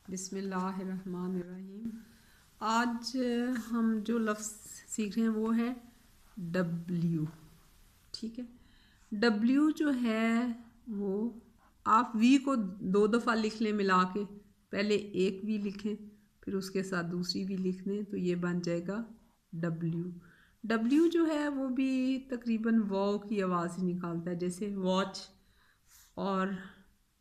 बिस्मिल्लाहिर्रहमानिर्रहीम। आज हम जो लफ्ज़ सीख रहे हैं वो है W। ठीक है, W जो है वो आप V को 2 दफ़ा लिख लें मिला के। पहले एक V लिखें, फिर उसके साथ दूसरी V लिख दें तो ये बन जाएगा W। W जो है वो भी तकरीबन वाव की आवाज़ ही निकालता है, जैसे वॉच और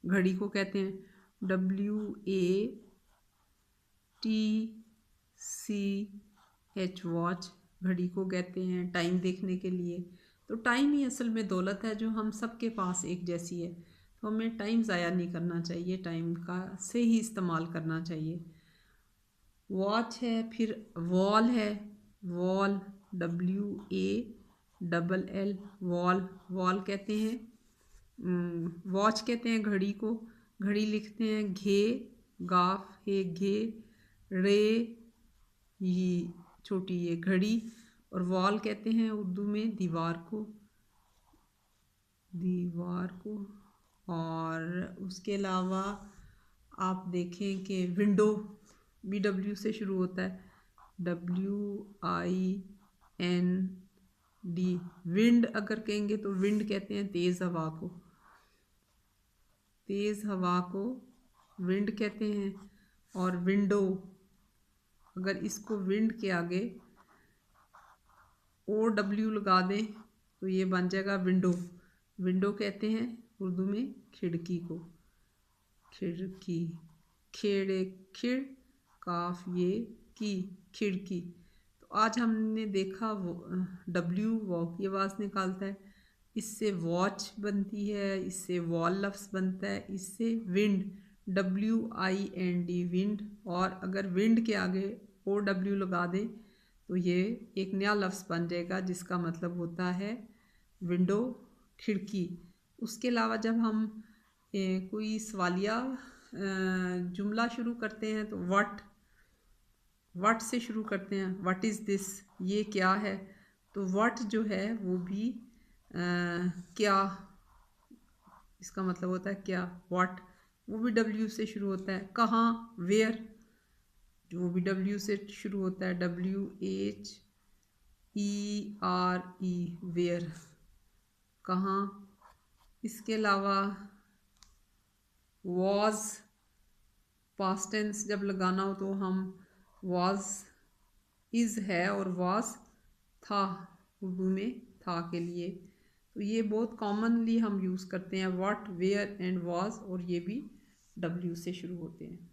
घड़ी को कहते हैं WATCH वॉच, घड़ी को कहते हैं टाइम देखने के लिए। तो टाइम ही असल में दौलत है जो हम सबके पास एक जैसी है, तो हमें टाइम ज़ाया नहीं करना चाहिए, टाइम का से ही इस्तेमाल करना चाहिए। वॉच है, फिर वॉल है, वॉल WALL वॉल, वॉल कहते हैं। वॉच कहते हैं घड़ी को, घड़ी लिखते हैं घे गाफ हे घे रे ये छोटी ये घड़ी। और वॉल कहते हैं उर्दू में दीवार को, दीवार को। और उसके अलावा आप देखें कि विंडो भी W से शुरू होता है, WIND। विंड अगर कहेंगे तो विंड कहते हैं तेज़ हवा को, तेज़ हवा को विंड कहते हैं। और विंडो, अगर इसको विंड के आगे OW लगा दें तो ये बन जाएगा विंडो। विंडो कहते हैं उर्दू में खिड़की को, खिड़की, खेड़े खिड़ काफ ये की खिड़की। तो आज हमने देखा W वॉव की आवाज़ निकालता है, इससे वॉच बनती है, इससे वॉल लफ्ज़ बनता है, इससे विंड WIND विंड। और अगर विंड के आगे OW लगा दें तो ये एक नया लफ्ज़ बन जाएगा जिसका मतलब होता है विंडो, खिड़की। उसके अलावा जब हम कोई सवालिया जुमला शुरू करते हैं तो वट से शुरू करते हैं, व्हाट इज़ दिस, ये क्या है। तो व्हाट जो है वो भी क्या, इसका मतलब होता है क्या, व्हाट, वो भी W से शुरू होता है। कहाँ, वेयर, वो भी W से शुरू होता है, WHERE वेयर, कहाँ। इसके अलावा वॉज, पास्ट टेंस जब लगाना हो तो हम वॉज इज़ है और वॉज था, उर्दू में था के लिए। तो ये बहुत कॉमनली हम यूज़ करते हैं व्हाट, वेयर एंड वॉज, और ये भी W से शुरू होते हैं।